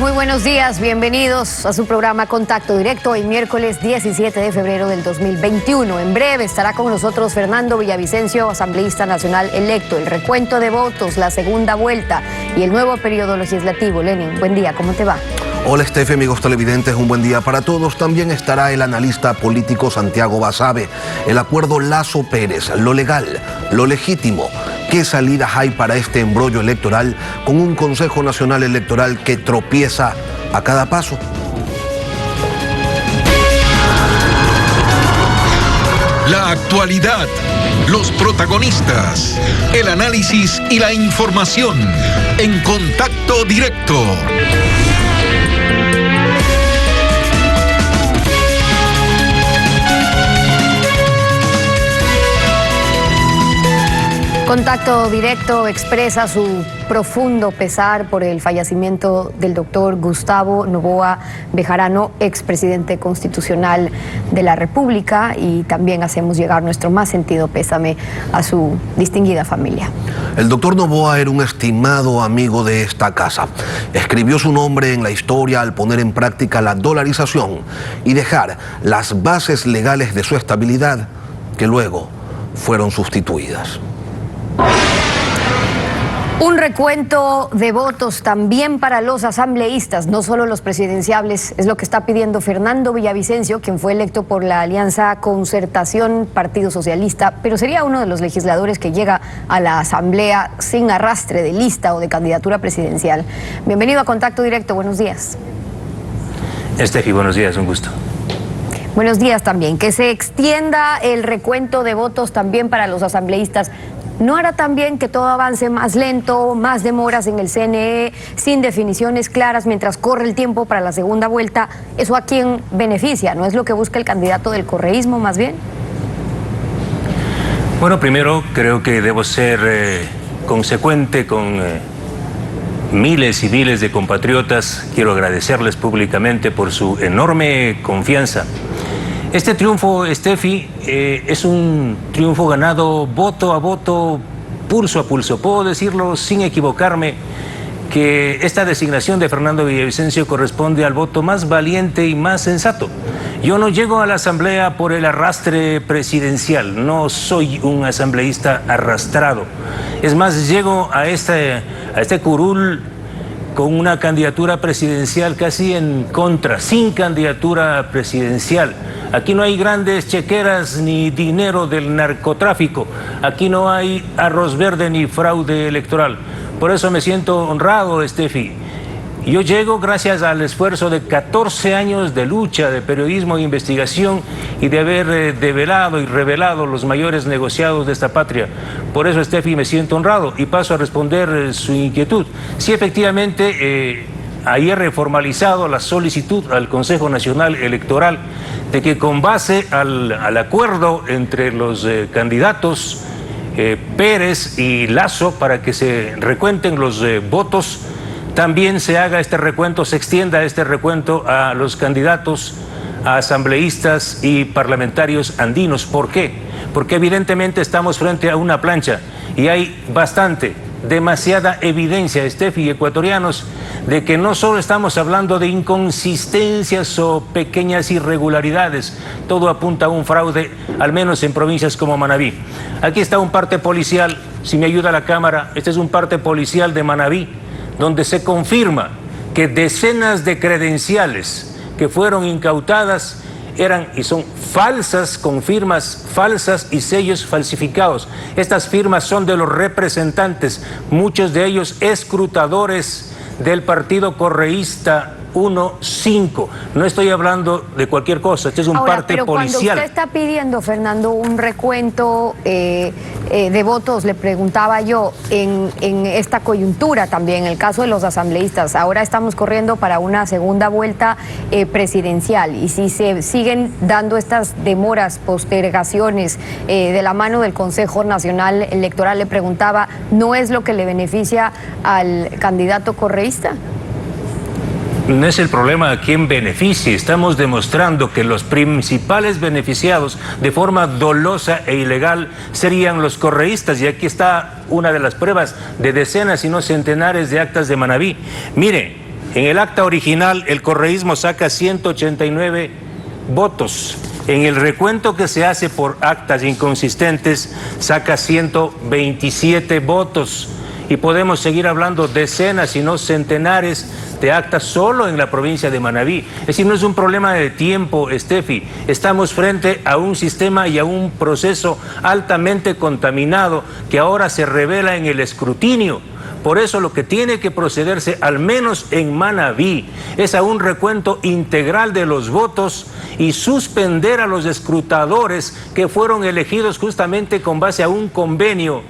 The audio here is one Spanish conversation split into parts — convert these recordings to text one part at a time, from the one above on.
Muy buenos días, bienvenidos a su programa Contacto Directo, hoy miércoles 17 de febrero del 2021. En breve estará con nosotros Fernando Villavicencio, asambleísta nacional electo, el recuento de votos, la segunda vuelta y el nuevo periodo legislativo. Lenin, buen día, ¿cómo te va? Hola Estefe, amigos televidentes, un buen día para todos. También estará el analista político Santiago Basabe. El acuerdo Lasso-Pérez, lo legal, lo legítimo. ¿Qué salidas hay para este embrollo electoral con un Consejo Nacional Electoral que tropieza a cada paso? La actualidad, los protagonistas, el análisis y la información en Contacto Directo. Contacto Directo expresa su profundo pesar por el fallecimiento del doctor Gustavo Noboa Bejarano, expresidente constitucional de la República, y también hacemos llegar nuestro más sentido pésame a su distinguida familia. El doctor Noboa era un estimado amigo de esta casa. Escribió su nombre en la historia al poner en práctica la dolarización y dejar las bases legales de su estabilidad, que luego fueron sustituidas. Un recuento de votos también para los asambleístas, no solo los presidenciables, es lo que está pidiendo Fernando Villavicencio, quien fue electo por la Alianza Concertación Partido Socialista, pero sería uno de los legisladores que llega a la asamblea sin arrastre de lista o de candidatura presidencial. Bienvenido a Contacto Directo, buenos días. Estefi, buenos días, un gusto. Buenos días también. Que se extienda el recuento de votos también para los asambleístas. ¿No hará también que todo avance más lento, más demoras en el CNE, sin definiciones claras mientras corre el tiempo para la segunda vuelta? ¿Eso a quién beneficia? ¿No es lo que busca el candidato del correísmo más bien? Bueno, primero creo que debo ser consecuente con miles y miles de compatriotas. Quiero agradecerles públicamente por su enorme confianza. Este triunfo, Estefi, es un triunfo ganado voto a voto, pulso a pulso. Puedo decirlo sin equivocarme que esta designación de Fernando Villavicencio corresponde al voto más valiente y más sensato. Yo no llego a la asamblea por el arrastre presidencial, no soy un asambleísta arrastrado. Es más, llego a este curul con una candidatura presidencial casi en contra, sin candidatura presidencial. Aquí no hay grandes chequeras ni dinero del narcotráfico. Aquí no hay arroz verde ni fraude electoral. Por eso me siento honrado, Estefi. Yo llego gracias al esfuerzo de 14 años de lucha, de periodismo e investigación y de haber develado y revelado los mayores negociados de esta patria. Por eso, Estefi, me siento honrado y paso a responder su inquietud. Sí, efectivamente, ayer he formalizado la solicitud al Consejo Nacional Electoral de que con base al acuerdo entre los candidatos Pérez y Lasso para que se recuenten los votos, también se haga este recuento, se extienda este recuento a los candidatos, a asambleístas y parlamentarios andinos. ¿Por qué? Porque evidentemente estamos frente a una plancha y hay demasiada evidencia, Estefi y ecuatorianos, de que no solo estamos hablando de inconsistencias o pequeñas irregularidades, todo apunta a un fraude, al menos en provincias como Manabí. Aquí está un parte policial, si me ayuda la cámara, este es un parte policial de Manabí, donde se confirma que decenas de credenciales que fueron incautadas eran y son falsas, con firmas falsas y sellos falsificados. Estas firmas son de los representantes, muchos de ellos escrutadores del partido correísta 1-5. No estoy hablando de cualquier cosa, este es un parte pero policial. Cuando usted está pidiendo, Fernando, un recuento de votos, le preguntaba yo, en esta coyuntura también, en el caso de los asambleístas, ahora estamos corriendo para una segunda vuelta presidencial, y si se siguen dando estas demoras, postergaciones de la mano del Consejo Nacional Electoral, le preguntaba, ¿no es lo que le beneficia al candidato correísta? No es el problema a quién beneficie. Estamos demostrando que los principales beneficiados de forma dolosa e ilegal serían los correístas. Y aquí está una de las pruebas de decenas y no centenares de actas de Manabí. Mire, En el acta original, el correísmo saca 189 votos. En el recuento que se hace por actas inconsistentes, saca 127 votos. Y podemos seguir hablando decenas, si no centenares, de actas solo en la provincia de Manabí. Es decir, no es un problema de tiempo, Steffi. Estamos frente a un sistema y a un proceso altamente contaminado que ahora se revela en el escrutinio. Por eso lo que tiene que procederse, al menos en Manabí, es a un recuento integral de los votos y suspender a los escrutadores que fueron elegidos justamente con base a un convenio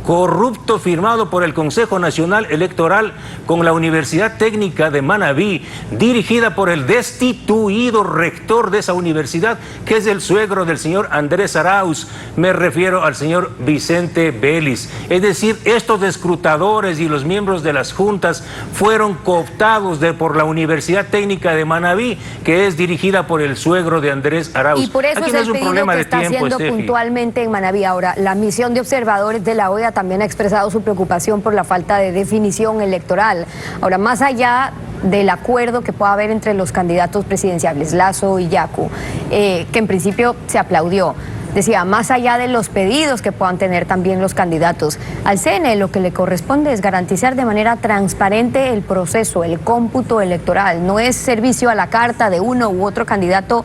corrupto firmado por el Consejo Nacional Electoral con la Universidad Técnica de Manabí, dirigida por el destituido rector de esa universidad, que es el suegro del señor Andrés Arauz. Me refiero al señor Vicente Vélez. Es decir, estos escrutadores y los miembros de las juntas fueron cooptados por la Universidad Técnica de Manabí, que es dirigida por el suegro de Andrés Arauz. Y por eso aquí es no el es un pedido problema que de está tiempo, haciendo Steffi. puntualmente en Manabí. Ahora, la misión de observadores de la OEA también ha expresado su preocupación por la falta de definición electoral. Ahora, más allá del acuerdo que pueda haber entre los candidatos presidenciales, Lasso y Yacu, que en principio se aplaudió, decía, más allá de los pedidos que puedan tener también los candidatos, al CNE lo que le corresponde es garantizar de manera transparente el proceso, el cómputo electoral. No es servicio a la carta de uno u otro candidato,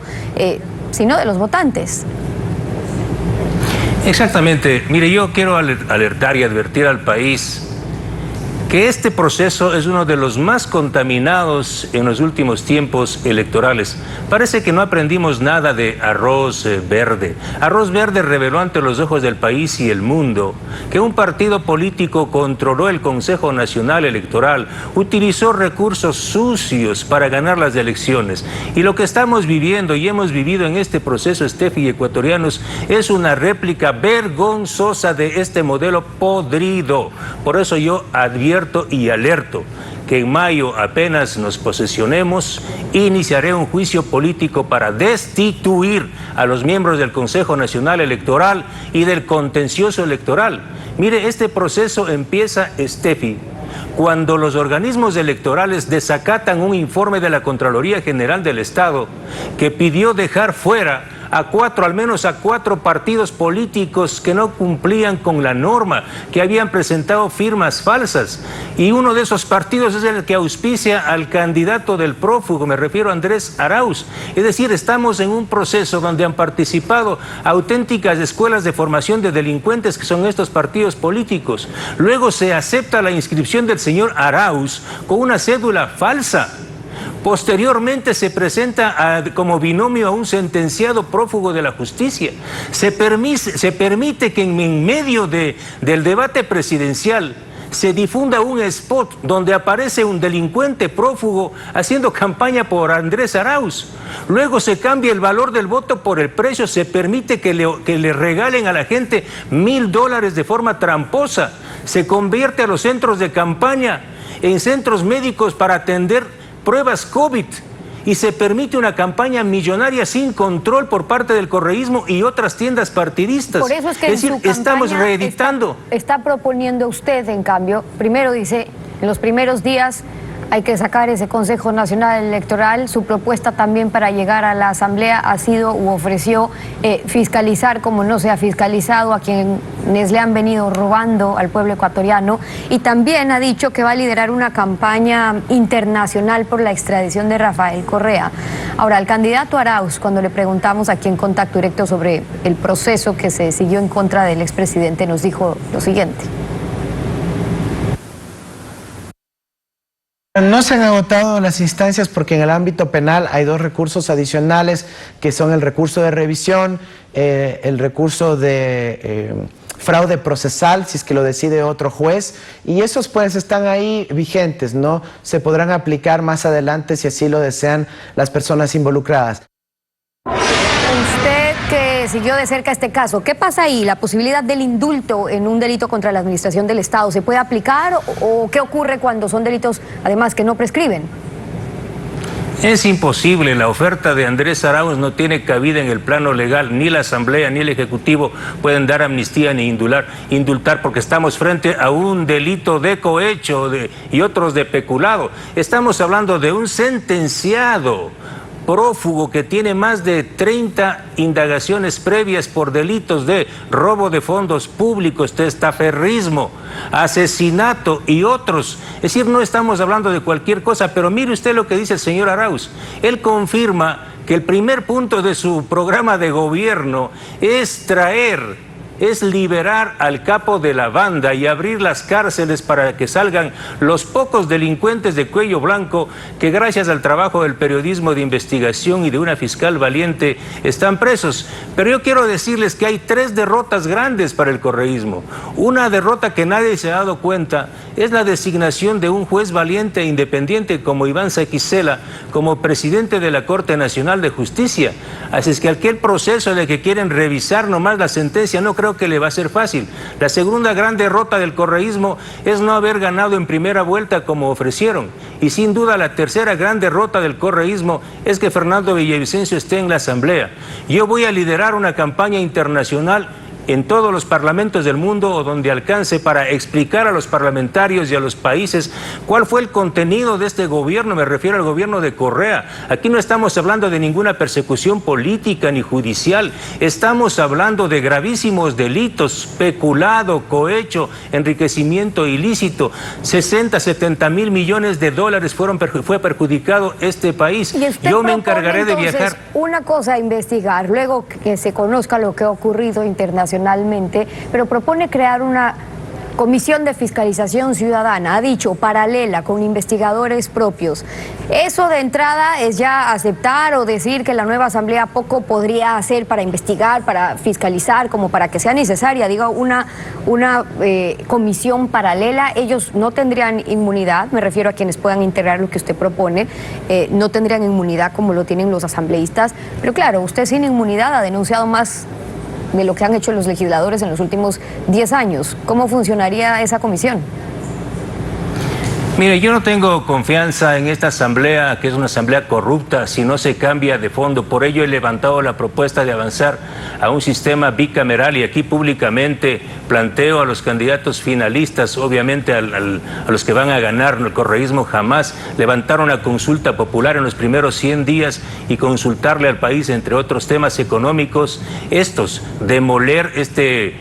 sino de los votantes. Exactamente. Mire, yo quiero alertar y advertir al país que este proceso es uno de los más contaminados en los últimos tiempos electorales. Parece que no aprendimos nada de Arroz Verde. Arroz Verde reveló ante los ojos del país y el mundo que un partido político controló el Consejo Nacional Electoral, utilizó recursos sucios para ganar las elecciones. Y lo que estamos viviendo y hemos vivido en este proceso, Steffi y ecuatorianos, es una réplica vergonzosa de este modelo podrido. Por eso yo advierto y alerto que en mayo, apenas nos posesionemos, iniciaré un juicio político para destituir a los miembros del Consejo Nacional Electoral y del contencioso electoral. Mire, este proceso empieza, Steffi, cuando los organismos electorales desacatan un informe de la Contraloría General del Estado que pidió dejar fuera al menos a cuatro partidos políticos que no cumplían con la norma, que habían presentado firmas falsas. Y uno de esos partidos es el que auspicia al candidato del prófugo, me refiero a Andrés Arauz. Es decir, estamos en un proceso donde han participado auténticas escuelas de formación de delincuentes, que son estos partidos políticos. Luego se acepta la inscripción del señor Arauz con una cédula falsa. Posteriormente se presenta como binomio a un sentenciado prófugo de la justicia. Se permite que en medio del debate presidencial se difunda un spot donde aparece un delincuente prófugo haciendo campaña por Andrés Arauz. Luego se cambia el valor del voto por el precio, se permite que le regalen a la gente $1,000 de forma tramposa. Se convierte a los centros de campaña en centros médicos para atender pruebas COVID y se permite una campaña millonaria sin control por parte del correísmo y otras tiendas partidistas. Por eso es que decir, estamos reeditando. Está proponiendo usted, en cambio, primero dice, en los primeros días hay que sacar ese Consejo Nacional Electoral. Su propuesta también para llegar a la Asamblea ha sido u ofreció fiscalizar como no se ha fiscalizado a quienes le han venido robando al pueblo ecuatoriano, y también ha dicho que va a liderar una campaña internacional por la extradición de Rafael Correa. Ahora, al candidato Arauz, cuando le preguntamos aquí en Contacto Directo sobre el proceso que se siguió en contra del expresidente, nos dijo lo siguiente. No se han agotado las instancias porque en el ámbito penal hay dos recursos adicionales, que son el recurso de revisión, el recurso de fraude procesal, si es que lo decide otro juez, y esos pues están ahí vigentes, ¿no? Se podrán aplicar más adelante si así lo desean las personas involucradas. Usted que siguió de cerca este caso, ¿qué pasa ahí? ¿La posibilidad del indulto en un delito contra la administración del Estado se puede aplicar o qué ocurre cuando son delitos, además, que no prescriben? Es imposible, la oferta de Andrés Arauz no tiene cabida en el plano legal, ni la Asamblea ni el Ejecutivo pueden dar amnistía ni indultar porque estamos frente a un delito de cohecho y otros de peculado. Estamos hablando de un sentenciado prófugo que tiene más de 30 indagaciones previas por delitos de robo de fondos públicos, testaferrismo, asesinato y otros. Es decir, no estamos hablando de cualquier cosa, pero mire usted lo que dice el señor Arauz. Él confirma que el primer punto de su programa de gobierno es liberar al capo de la banda y abrir las cárceles para que salgan los pocos delincuentes de cuello blanco que gracias al trabajo del periodismo de investigación y de una fiscal valiente están presos. Pero yo quiero decirles que hay 3 derrotas grandes para el correísmo. Una derrota que nadie se ha dado cuenta es la designación de un juez valiente e independiente como Iván Saquicela como presidente de la Corte Nacional de Justicia. Así es que aquel proceso de que quieren revisar nomás la sentencia no creo que le va a ser fácil. La segunda gran derrota del correísmo es no haber ganado en primera vuelta como ofrecieron. Y sin duda la tercera gran derrota del correísmo es que Fernando Villavicencio esté en la Asamblea. Yo voy a liderar una campaña internacional en todos los parlamentos del mundo o donde alcance para explicar a los parlamentarios y a los países cuál fue el contenido de este gobierno. Me refiero al gobierno de Correa. Aquí no estamos hablando de ninguna persecución política ni judicial. Estamos hablando de gravísimos delitos, peculado, cohecho, enriquecimiento ilícito. 60-70 mil millones de dólares fue perjudicado este país. Yo me encargaré de viajar. Una cosa investigar, luego que se conozca lo que ha ocurrido internacionalmente, pero propone crear una comisión de fiscalización ciudadana, ha dicho, paralela, con investigadores propios. Eso de entrada es ya aceptar o decir que la nueva Asamblea poco podría hacer para investigar, para fiscalizar, como para que sea necesaria, digo, una comisión paralela. Ellos no tendrían inmunidad, me refiero a quienes puedan integrar lo que usted propone, no tendrían inmunidad como lo tienen los asambleístas, pero claro, usted sin inmunidad ha denunciado más de lo que han hecho los legisladores en los últimos 10 años. ¿Cómo funcionaría esa comisión? Mire, yo no tengo confianza en esta asamblea, que es una asamblea corrupta, si no se cambia de fondo. Por ello he levantado la propuesta de avanzar a un sistema bicameral y aquí públicamente planteo a los candidatos finalistas, obviamente a los que van a ganar. El correísmo jamás levantar una consulta popular en los primeros 100 días y consultarle al país, entre otros temas económicos, demoler este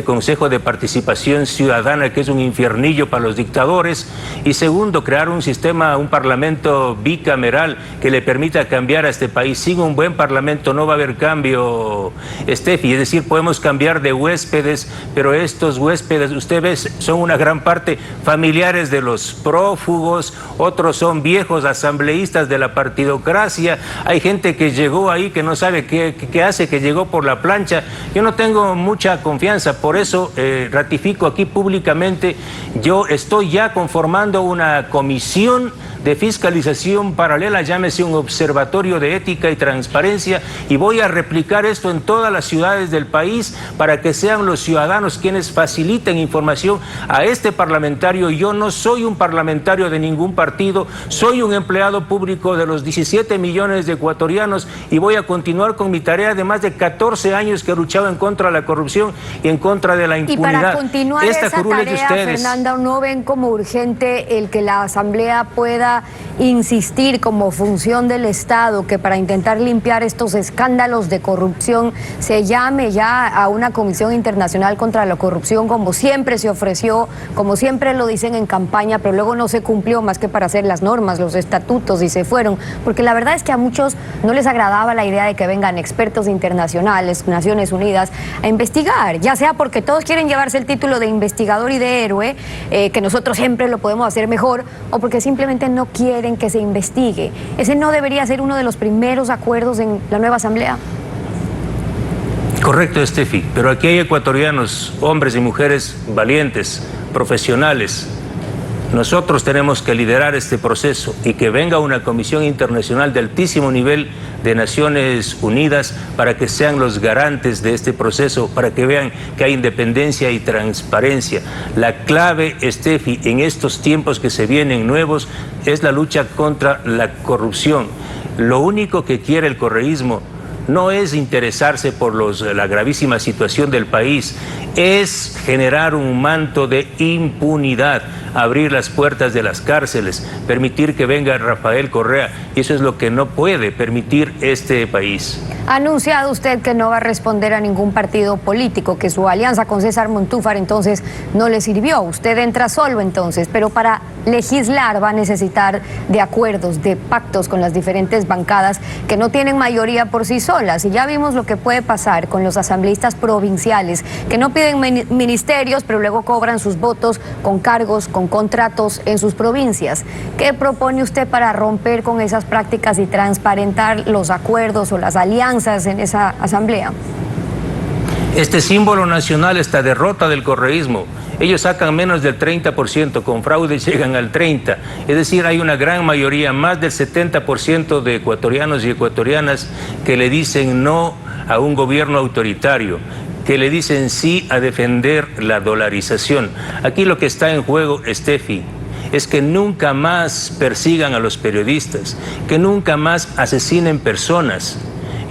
Consejo de Participación Ciudadana, que es un infiernillo para los dictadores, y segundo, crear un sistema, un parlamento bicameral que le permita cambiar a este país. Sin un buen parlamento no va a haber cambio, Steffi, es decir, podemos cambiar de huéspedes, pero estos huéspedes, usted ve, son una gran parte familiares de los prófugos, otros son viejos asambleístas de la partidocracia, hay gente que llegó ahí que no sabe qué hace, que llegó por la plancha. Yo no tengo mucha confianza. Por eso ratifico aquí públicamente, yo estoy ya conformando una comisión de fiscalización paralela, llámese un observatorio de ética y transparencia, y voy a replicar esto en todas las ciudades del país para que sean los ciudadanos quienes faciliten información a este parlamentario. Yo no soy un parlamentario de ningún partido, soy un empleado público de los 17 millones de ecuatorianos y voy a continuar con mi tarea de más de 14 años que he luchado en contra de la corrupción y en contra de la impunidad. Y para continuar esa tarea, Fernanda, ¿no ven como urgente el que la Asamblea pueda insistir como función del Estado que para intentar limpiar estos escándalos de corrupción se llame ya a una comisión internacional contra la corrupción, como siempre se ofreció, como siempre lo dicen en campaña, pero luego no se cumplió más que para hacer las normas, los estatutos, y se fueron? Porque la verdad es que a muchos no les agradaba la idea de que vengan expertos internacionales, Naciones Unidas, a investigar, ya sea porque todos quieren llevarse el título de investigador y de héroe, que nosotros siempre lo podemos hacer mejor, o porque simplemente no quieren que se investigue. ¿Ese no debería ser uno de los primeros acuerdos en la nueva Asamblea? Correcto, Steffi, pero aquí hay ecuatorianos, hombres y mujeres valientes, profesionales, Nosotros tenemos que liderar este proceso y que venga una comisión internacional de altísimo nivel de Naciones Unidas para que sean los garantes de este proceso, para que vean que hay independencia y transparencia. La clave, Steffi, en estos tiempos que se vienen nuevos es la lucha contra la corrupción. Lo único que quiere el correísmo no es interesarse por la gravísima situación del país, es generar un manto de impunidad, abrir las puertas de las cárceles, permitir que venga Rafael Correa, y eso es lo que no puede permitir este país. Ha anunciado usted que no va a responder a ningún partido político, que su alianza con César Montúfar entonces no le sirvió. Usted entra solo entonces, pero para legislar va a necesitar de acuerdos, de pactos con las diferentes bancadas que no tienen mayoría por sí solas. Y ya vimos lo que puede pasar con los asambleístas provinciales, que no piden ministerios, pero luego cobran sus votos con cargos, con contratos en sus provincias. ¿Qué propone usted para romper con esas prácticas y transparentar los acuerdos o las alianzas en esa asamblea? Este símbolo nacional, esta derrota del correísmo, ellos sacan menos del 30%, con fraude llegan al 30%. Es decir, hay una gran mayoría, más del 70% de ecuatorianos y ecuatorianas que le dicen no a un gobierno autoritario, que le dicen sí a defender la dolarización. Aquí lo que está en juego, Steffi, es que nunca más persigan a los periodistas, que nunca más asesinen personas.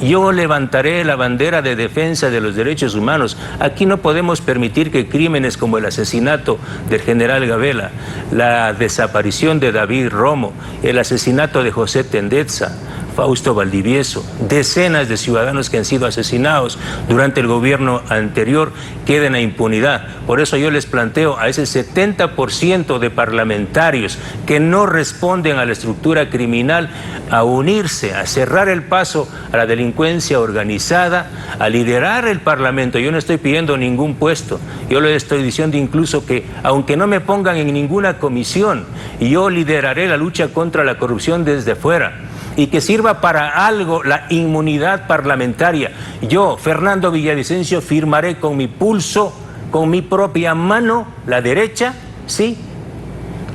Yo levantaré la bandera de defensa de los derechos humanos. Aquí no podemos permitir que crímenes como el asesinato del general Gabela, la desaparición de David Romo, el asesinato de José Tendetza, Fausto Valdivieso, decenas de ciudadanos que han sido asesinados durante el gobierno anterior, queden a impunidad. Por eso yo les planteo a ese 70% de parlamentarios que no responden a la estructura criminal a unirse, a cerrar el paso a la delincuencia organizada, a liderar el Parlamento. Yo no estoy pidiendo ningún puesto, yo le estoy diciendo incluso que aunque no me pongan en ninguna comisión, yo lideraré la lucha contra la corrupción desde fuera. Y que sirva para algo la inmunidad parlamentaria. Yo, Fernando Villavicencio, firmaré con mi pulso, con mi propia mano, la derecha, sí,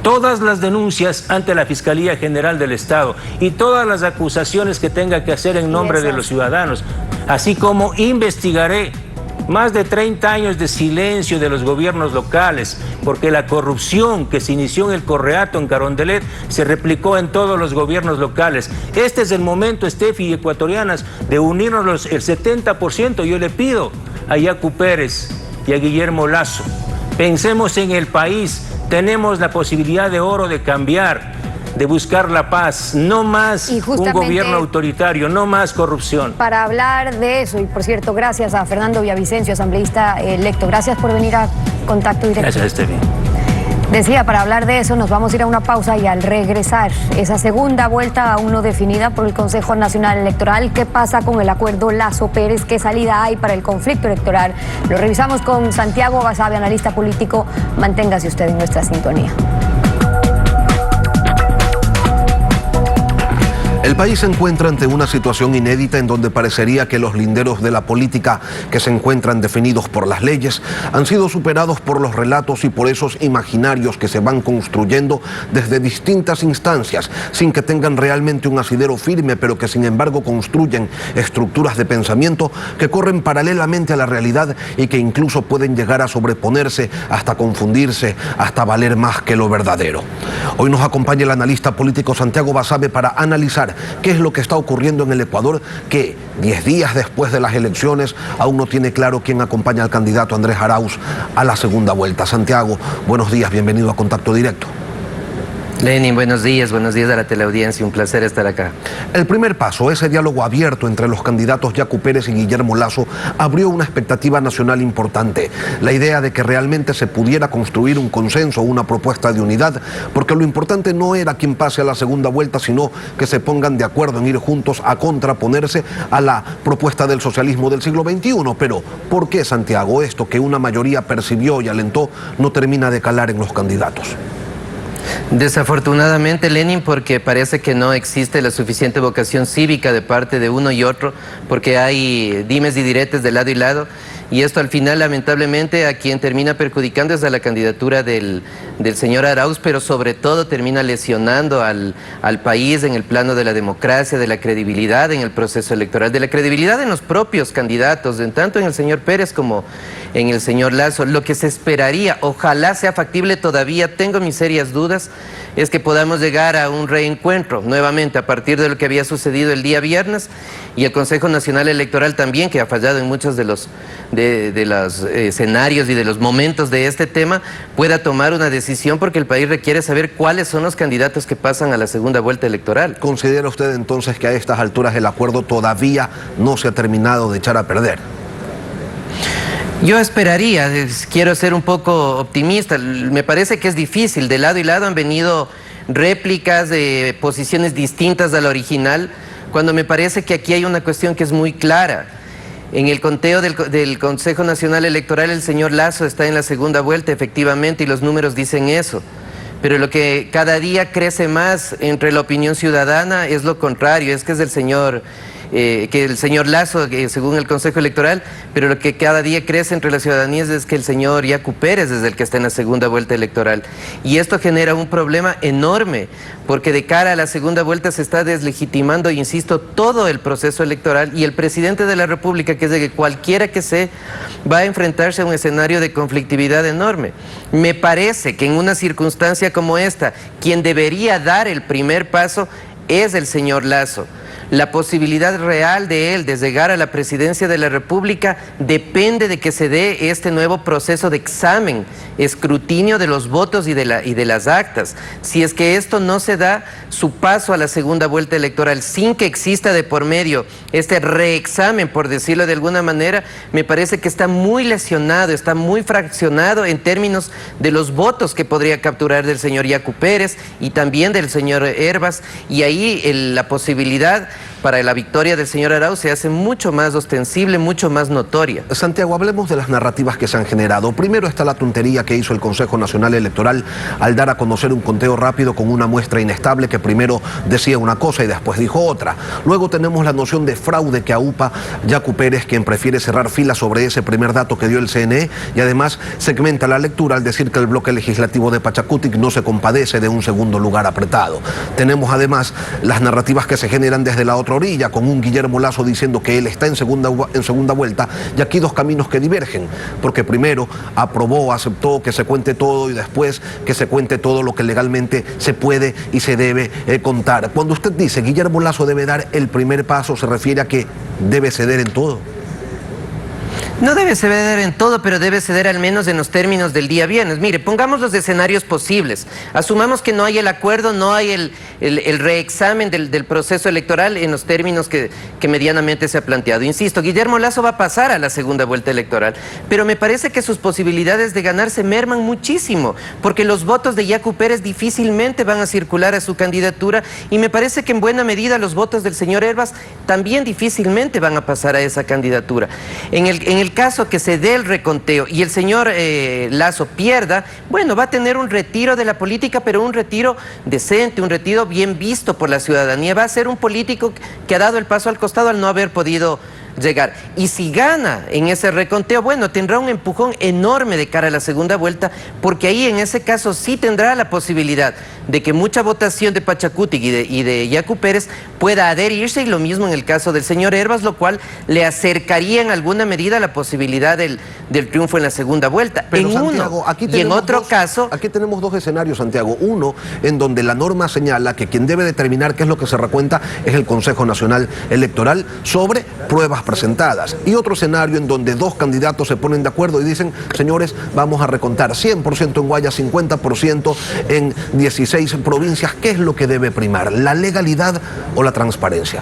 todas las denuncias ante la Fiscalía General del Estado y todas las acusaciones que tenga que hacer en nombre de los ciudadanos, así como investigaré más de 30 años de silencio de los gobiernos locales, porque la corrupción que se inició en el Correato, en Carondelet, se replicó en todos los gobiernos locales. Este es el momento, Steffi y ecuatorianas, de unirnos el 70%. Yo le pido a Yacu Pérez y a Guillermo Lasso, pensemos en el país, tenemos la posibilidad de oro de cambiar, de buscar la paz, no más un gobierno autoritario, no más corrupción. Para hablar de eso, y por cierto, gracias a Fernando Villavicencio, asambleísta electo, gracias por venir a Contacto Directo. Gracias, Steffi. Decía, para hablar de eso nos vamos a ir a una pausa y al regresar, esa segunda vuelta aún no definida por el Consejo Nacional Electoral, ¿qué pasa con el acuerdo Lasso-Pérez? ¿Qué salida hay para el conflicto electoral? Lo revisamos con Santiago Basabe, analista político. Manténgase usted en nuestra sintonía. El país se encuentra ante una situación inédita en donde parecería que los linderos de la política que se encuentran definidos por las leyes han sido superados por los relatos y por esos imaginarios que se van construyendo desde distintas instancias sin que tengan realmente un asidero firme, pero que sin embargo construyen estructuras de pensamiento que corren paralelamente a la realidad y que incluso pueden llegar a sobreponerse, hasta confundirse, hasta valer más que lo verdadero. Hoy nos acompaña el analista político Santiago Basabe para analizar qué es lo que está ocurriendo en el Ecuador, que 10 días después de las elecciones aún no tiene claro quién acompaña al candidato Andrés Arauz a la segunda vuelta. Santiago, buenos días, bienvenido a Contacto Directo. Lenin, buenos días a la teleaudiencia, un placer estar acá. El primer paso, ese diálogo abierto entre los candidatos Yacu Pérez y Guillermo Lasso, abrió una expectativa nacional importante, la idea de que realmente se pudiera construir un consenso, una propuesta de unidad, porque lo importante no era quién pase a la segunda vuelta, sino que se pongan de acuerdo en ir juntos a contraponerse a la propuesta del socialismo del siglo XXI. Pero, ¿por qué, Santiago, esto que una mayoría percibió y alentó no termina de calar en los candidatos? Desafortunadamente, Lenin, porque parece que no existe la suficiente vocación cívica de parte de uno y otro, porque hay dimes y diretes de lado y lado, y esto al final lamentablemente a quien termina perjudicando es a la candidatura del señor Arauz, pero sobre todo termina lesionando al país en el plano de la democracia, de la credibilidad en el proceso electoral, de la credibilidad en los propios candidatos, tanto en el señor Pérez como en el señor Lasso. Lo que se esperaría, ojalá sea factible, todavía tengo mis serias dudas, es que podamos llegar a un reencuentro nuevamente a partir de lo que había sucedido el día viernes, y el Consejo Nacional Electoral también, que ha fallado en muchos de los escenarios y de los momentos de este tema, pueda tomar una decisión, porque el país requiere saber cuáles son los candidatos que pasan a la segunda vuelta electoral. ¿Considera usted entonces que a estas alturas el acuerdo todavía no se ha terminado de echar a perder? Yo esperaría, quiero ser un poco optimista, me parece que es difícil, de lado y lado han venido réplicas de posiciones distintas a la original, cuando me parece que aquí hay una cuestión que es muy clara. En el conteo del Consejo Nacional Electoral el señor Lasso está en la segunda vuelta, efectivamente, y los números dicen eso. Pero lo que cada día crece más entre la opinión ciudadana es lo contrario, es que es el señor Lasso, según el Consejo Electoral, pero lo que cada día crece entre las ciudadanías es que el señor Yacu Pérez es el que está en la segunda vuelta electoral. Y esto genera un problema enorme, porque de cara a la segunda vuelta se está deslegitimando, insisto, todo el proceso electoral, y el presidente de la República, que es de que cualquiera que sea, va a enfrentarse a un escenario de conflictividad enorme. Me parece que en una circunstancia como esta, quien debería dar el primer paso es el señor Lasso. La posibilidad real de él de llegar a la presidencia de la República depende de que se dé este nuevo proceso de examen, escrutinio de los votos y de las actas. Si es que esto no se da, su paso a la segunda vuelta electoral sin que exista de por medio este reexamen, por decirlo de alguna manera, me parece que está muy lesionado, está muy fraccionado en términos de los votos que podría capturar del señor Yacu Pérez y también del señor Hervas, y ahí la posibilidad para la victoria del señor Arauz se hace mucho más ostensible, mucho más notoria. Santiago, hablemos de las narrativas que se han generado. Primero está la tontería que hizo el Consejo Nacional Electoral al dar a conocer un conteo rápido con una muestra inestable que primero decía una cosa y después dijo otra. Luego tenemos la noción de fraude que aupa Yacu Pérez, quien prefiere cerrar filas sobre ese primer dato que dio el CNE, y además segmenta la lectura al decir que el bloque legislativo de Pachacutic no se compadece de un segundo lugar apretado. Tenemos además las narrativas que se generan desde la otra orilla, con un Guillermo Lasso diciendo que él está en segunda vuelta, y aquí dos caminos que divergen, porque primero aprobó, aceptó que se cuente todo, y después que se cuente todo lo que legalmente se puede y se debe contar. Cuando usted dice Guillermo Lasso debe dar el primer paso, ¿se refiere a que debe ceder en todo? No debe ceder en todo, pero debe ceder al menos en los términos del día viernes. Mire, pongamos los escenarios posibles. Asumamos que no hay el acuerdo, no hay el reexamen del proceso electoral en los términos que medianamente se ha planteado. Insisto, Guillermo Lasso va a pasar a la segunda vuelta electoral, pero me parece que sus posibilidades de ganar se merman muchísimo, porque los votos de Yacu Pérez difícilmente van a circular a su candidatura, y me parece que en buena medida los votos del señor Hervas también difícilmente van a pasar a esa candidatura. En el caso que se dé el reconteo y el señor Lasso pierda, bueno, va a tener un retiro de la política, pero un retiro decente, un retiro bien visto por la ciudadanía. Va a ser un político que ha dado el paso al costado al no haber podido llegar. Y si gana en ese reconteo, bueno, tendrá un empujón enorme de cara a la segunda vuelta, porque ahí en ese caso sí tendrá la posibilidad de que mucha votación de Pachacutic y de Yacu Pérez pueda adherirse, y lo mismo en el caso del señor Hervas, lo cual le acercaría en alguna medida la posibilidad del triunfo en la segunda vuelta. Pero en Santiago, uno, aquí y en otro caso... Aquí tenemos dos escenarios, Santiago. Uno, en donde la norma señala que quien debe determinar qué es lo que se recuenta es el Consejo Nacional Electoral sobre pruebas presentadas. Y otro escenario en donde dos candidatos se ponen de acuerdo y dicen, señores, vamos a recontar 100% en Guayas, 50% en 16 provincias. ¿Qué es lo que debe primar? ¿La legalidad o la transparencia?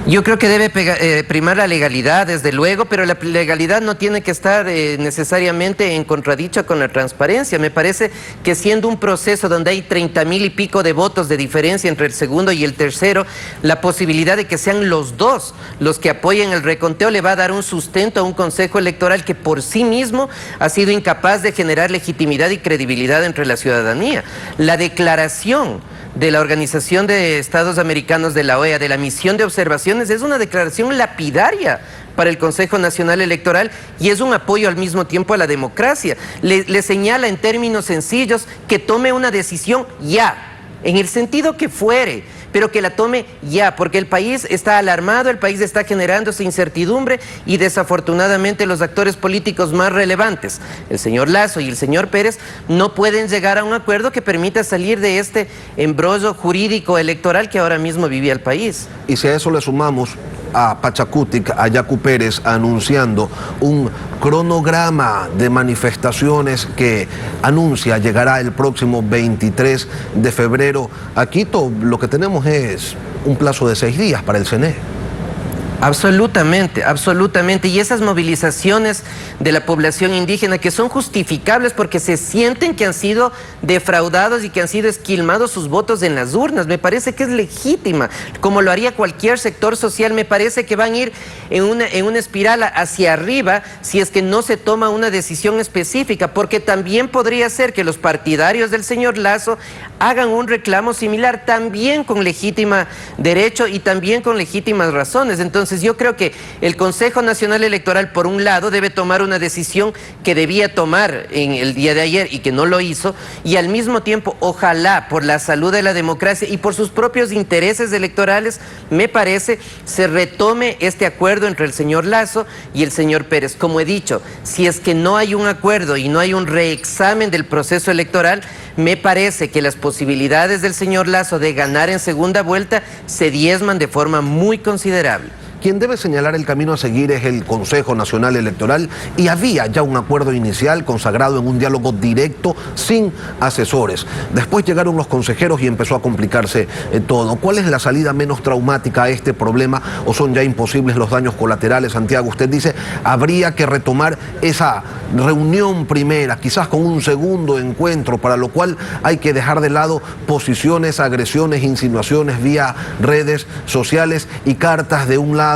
Yo creo que debe primar la legalidad, desde luego, pero la legalidad no tiene que estar necesariamente en contradicho con la transparencia. Me parece que siendo un proceso donde hay 30,000 y pico de votos de diferencia entre el segundo y el tercero, la posibilidad de que sean los dos los que apoyen el reconteo le va a dar un sustento a un Consejo Electoral que por sí mismo ha sido incapaz de generar legitimidad y credibilidad entre la ciudadanía. La declaración de la Organización de Estados Americanos de la OEA, de la misión de observaciones, es una declaración lapidaria para el Consejo Nacional Electoral y es un apoyo al mismo tiempo a la democracia. Le señala en términos sencillos que tome una decisión ya, en el sentido que fuere, pero que la tome ya, porque el país está alarmado, el país está generándose incertidumbre y desafortunadamente los actores políticos más relevantes, el señor Lasso y el señor Pérez, no pueden llegar a un acuerdo que permita salir de este embrollo jurídico electoral que ahora mismo vive el país. Y si a eso le sumamos a Pachacutic, a Yacu Pérez, anunciando un cronograma de manifestaciones que anuncia llegará el próximo 23 de febrero a Quito, lo que tenemos es un plazo de 6 días para el CNE. Absolutamente, absolutamente. Y esas movilizaciones de la población indígena que son justificables porque se sienten que han sido defraudados y que han sido esquilmados sus votos en las urnas, me parece que es legítima, como lo haría cualquier sector social. Me parece que van a ir en una espiral hacia arriba si es que no se toma una decisión específica, porque también podría ser que los partidarios del señor Lasso hagan un reclamo similar, también con legítima derecho y también con legítimas razones. Entonces yo creo que el Consejo Nacional Electoral, por un lado, debe tomar una decisión que debía tomar en el día de ayer y que no lo hizo, y al mismo tiempo, ojalá, por la salud de la democracia y por sus propios intereses electorales, me parece, se retome este acuerdo entre el señor Lasso y el señor Pérez. Como he dicho, si es que no hay un acuerdo y no hay un reexamen del proceso electoral, me parece que las posibilidades del señor Lasso de ganar en segunda vuelta se diezman de forma muy considerable. Quien debe señalar el camino a seguir es el Consejo Nacional Electoral, y había ya un acuerdo inicial consagrado en un diálogo directo sin asesores. Después llegaron los consejeros y empezó a complicarse todo. ¿Cuál es la salida menos traumática a este problema, o son ya imposibles los daños colaterales, Santiago? Usted dice, habría que retomar esa reunión primera, quizás con un segundo encuentro, para lo cual hay que dejar de lado posiciones, agresiones, insinuaciones vía redes sociales y cartas de un lado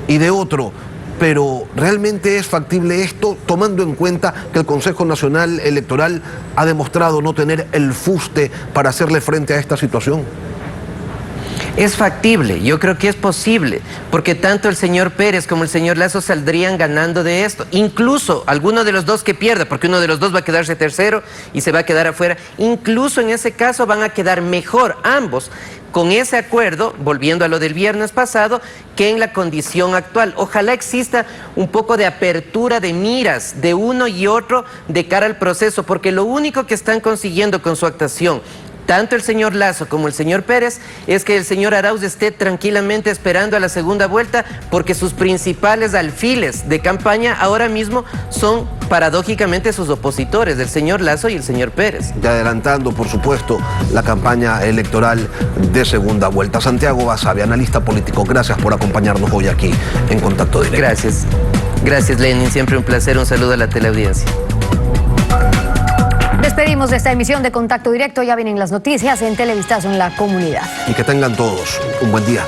y de otro. Pero ¿realmente es factible esto, tomando en cuenta que el Consejo Nacional Electoral ha demostrado no tener el fuste para hacerle frente a esta situación? Es factible, yo creo que es posible, porque tanto el señor Pérez como el señor Lasso saldrían ganando de esto. Incluso alguno de los dos que pierda, porque uno de los dos va a quedarse tercero y se va a quedar afuera, incluso en ese caso van a quedar mejor ambos con ese acuerdo, volviendo a lo del viernes pasado, que en la condición actual. Ojalá exista un poco de apertura de miras de uno y otro de cara al proceso, porque lo único que están consiguiendo con su actuación, tanto el señor Lasso como el señor Pérez, es que el señor Arauz esté tranquilamente esperando a la segunda vuelta, porque sus principales alfiles de campaña ahora mismo son paradójicamente sus opositores, el señor Lasso y el señor Pérez. Y adelantando, por supuesto, la campaña electoral de segunda vuelta. Santiago Basabe, analista político, gracias por acompañarnos hoy aquí en Contacto Directo. Gracias. Gracias, Lenin. Siempre un placer. Un saludo a la teleaudiencia. Despedimos de esta emisión de Contacto Directo. Ya vienen las noticias en Televistazo en la Comunidad. Y que tengan todos un buen día.